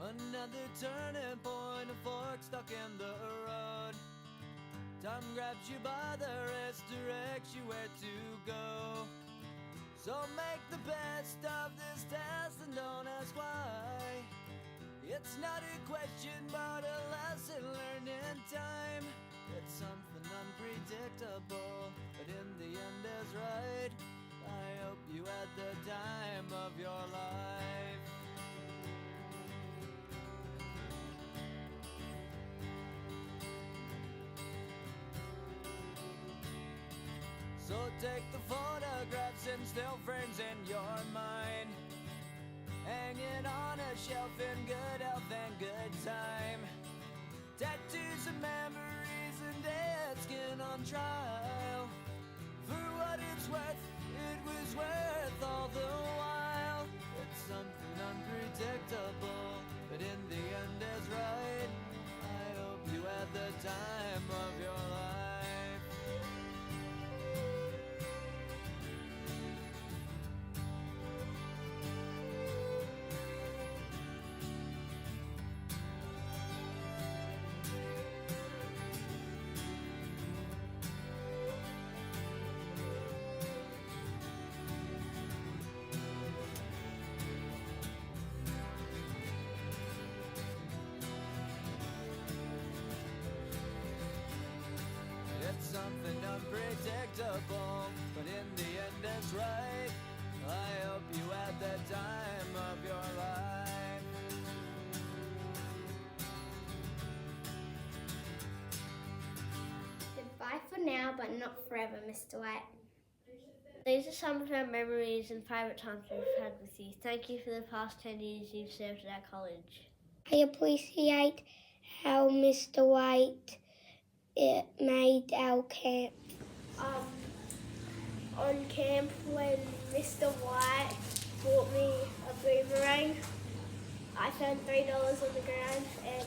Another turning point, a fork stuck in the road. Time grabs you by the wrist, directs you where to go. So make the best of this test and don't ask why. It's not a question but a lesson learned in time. It's something unpredictable, but in the end is right. I hope you had the time of your life. So take the photographs and still frames in your mind, hanging on a shelf in good health and good time. Tattoos of memories and dead skin on trial. For what it's worth, it was worth all the while. It's something unpredictable, but in the end is right. I hope you had the time of your life. It's something unpredictable, but in the end it's right. I hope you had the time of your life. Goodbye for now, but not forever, Mr. White. These are some of our memories and favourite times we've had with you. Thank you for the past 10 years you've served at our college. I appreciate how Mr. White made our camp. On camp, when Mr. White bought me a boomerang, I found $3 on the ground, and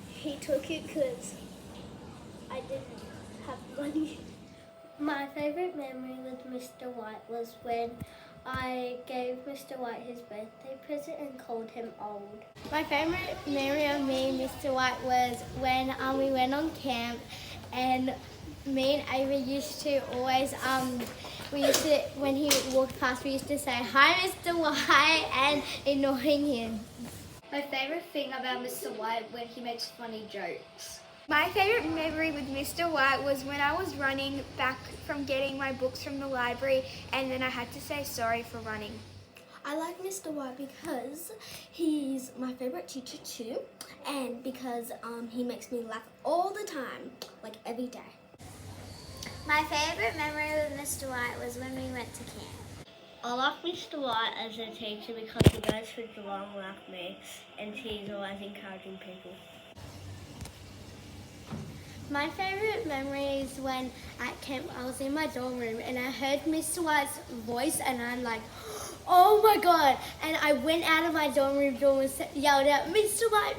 he took it because I didn't have money. My favourite memory with Mr. White was when I gave Mr. White his birthday present and called him old. My favourite memory of me and Mr. White was when we went on camp, and me and Ava used to always, when he walked past, we used to say, "Hi, Mr. White," and annoying him. My favourite thing about Mr. White when he makes funny jokes. My favourite memory with Mr. White was when I was running back from getting my books from the library, and then I had to say sorry for running. I like Mr. White because he's my favourite teacher too, and because he makes me laugh all the time, like every day. My favourite memory with Mr. White was when we went to camp. I like Mr. White as a teacher because he goes through Geelong like me and he's always encouraging people. My favourite memory is when at camp I was in my dorm room and I heard Mr. White's voice and I'm like, oh my god, and I went out of my dorm room door and yelled out, Mr. White,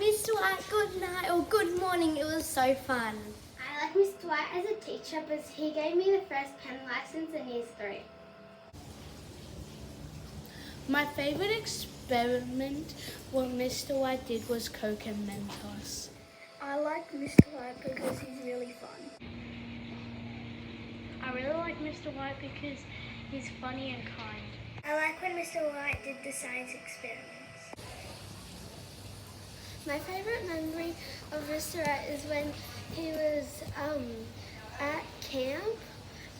good night or good morning. It was so fun. I like Mr. White as a teacher because he gave me the first pen licence in Year 3. My favourite experiment what Mr. White did was Coke and Mentos. I like Mr. White because he's really fun. I really like Mr. White because he's funny and kind. I like when Mr. White did the science experiments. My favourite memory of Mr. White is when he was at camp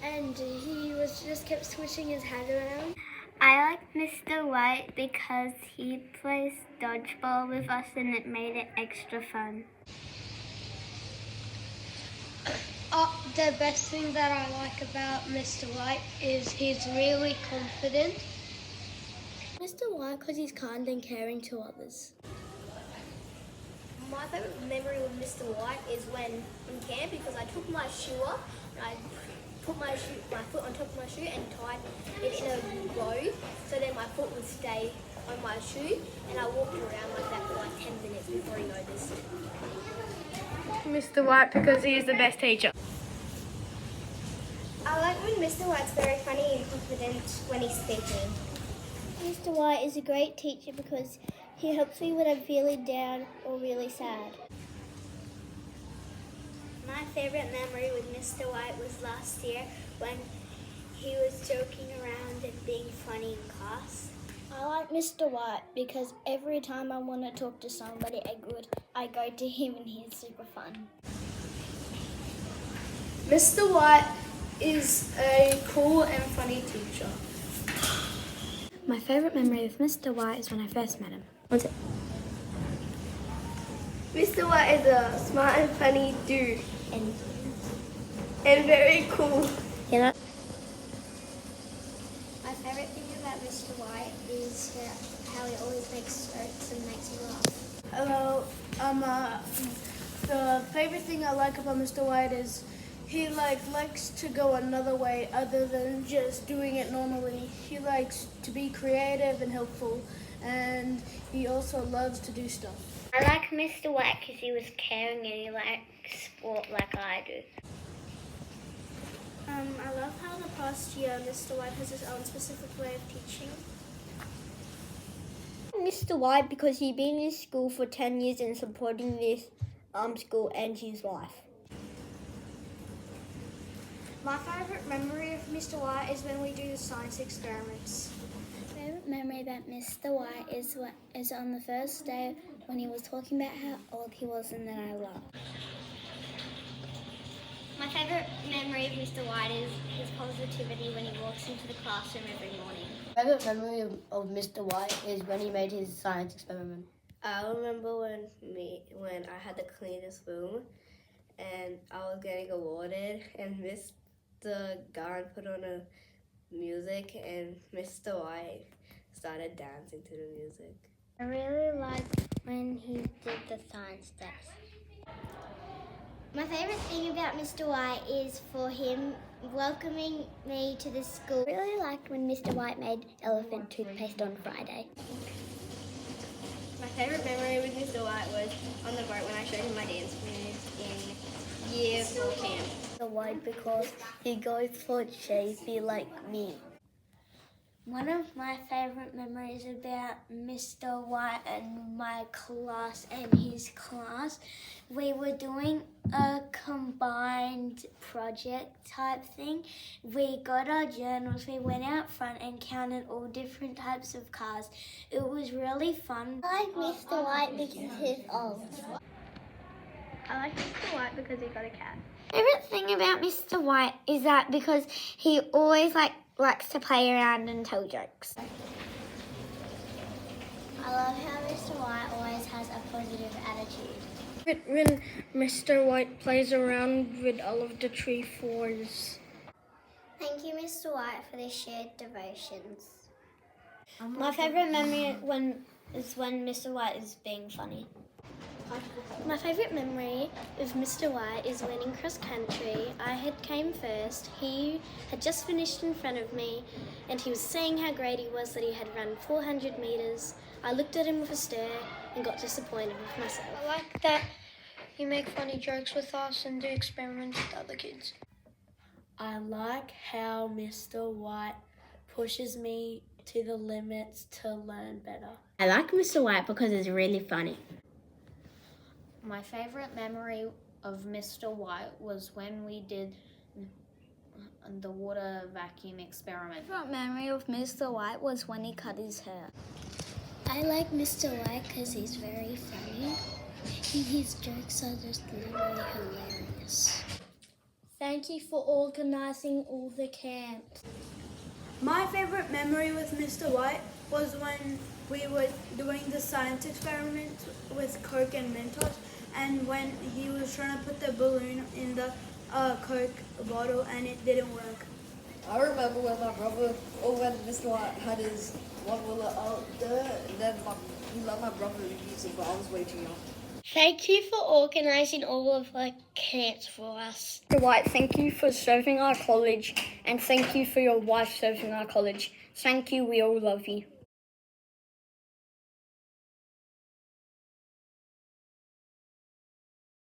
and he just kept switching his hat around. I like Mr. White because he plays dodgeball with us and it made it extra fun. The best thing that I like about Mr. White is he's really confident. Mr. White because he's kind and caring to others. My favourite memory with Mr. White is when in camp, because I took my shoe off and I put my foot on top of my shoe and tied it in a row so then my foot would stay on my shoe, and I walked around like that for like 10 minutes before he noticed. Mr. White because he is the best teacher. I like when Mr. White's very funny and confident when he's speaking. Mr. White is a great teacher because He helps me when I'm feeling down or really sad. My favourite memory with Mr. White was last year when he was joking around and being funny in class. I like Mr. White because every time I want to talk to somebody I go to him and he's super fun. Mr. White is a cool and funny teacher. My favourite memory of Mr. White is when I first met him. Mr. White is a smart and funny dude and very cool. My favourite thing about Mr. White is how he always makes jokes and makes me laugh. Hello. The favorite thing I like about Mr. White is he likes to go another way other than just doing it normally. He likes to be creative and helpful, and he also loves to do stuff. I like Mr. White because he was caring and he likes sport like I do. I love how the past year Mr. White has his own specific way of teaching. Mr. White because he's been in school for 10 years and supporting this school and his life. My favourite memory of Mr. White is when we do the science experiments. My favourite memory about Mr. White is on the first day when he was talking about how old he was and that I laughed. My favourite memory of Mr. White is his positivity when he walks into the classroom every morning. My favourite memory of Mr. White is when he made his science experiment. I remember when I had the cleanest room and I was getting awarded and Mr. Garn put on a music and Mr. White started dancing to the music. I really liked when he did the science test. My favourite thing about Mr. White is for him welcoming me to the school. I really liked when Mr. White made elephant toothpaste on Friday. My favourite memory with Mr. White was on the boat when I showed him my dance moves in year 4 camp. Mr. White because he goes for cheesy like me. One of my favourite memories about Mr. White and my class and his class, we were doing a combined project type thing. We got our journals, we went out front and counted all different types of cars. It was really fun. I like Mr. White because he's old. I like Mr. White because he got a cat. Favorite thing about Mr. White is that because he always likes to play around and tell jokes. I love how Mr. White always has a positive attitude. When Mr. White plays around with all of the tree forts. Thank you, Mr. White, for the shared devotions. My favourite memory is when Mr. White is being funny. My favourite memory of Mr. White is winning cross country. I came first. He had just finished in front of me and he was saying how great he was that he had run 400 metres. I looked at him with a stare and got disappointed with myself. I like that you make funny jokes with us and do experiments with other kids. I like how Mr. White pushes me to the limits to learn better. I like Mr. White because it's really funny. My favourite memory of Mr. White was when we did the water vacuum experiment. My favourite memory of Mr. White was when he cut his hair. I like Mr. White because he's very funny and his jokes are just literally hilarious. Thank you for organising all the camps. My favourite memory with Mr. White was when we were doing the science experiment with Coke and Mentos, and when he was trying to put the balloon in the Coke bottle and it didn't work. I remember when my brother, or when Mr. White had his one ruler out there, and then he let my brother use it, but I was way too young. Thank you for organising all of the camps for us. Mr. White, thank you for serving our college, and thank you for your wife serving our college. Thank you, we all love you.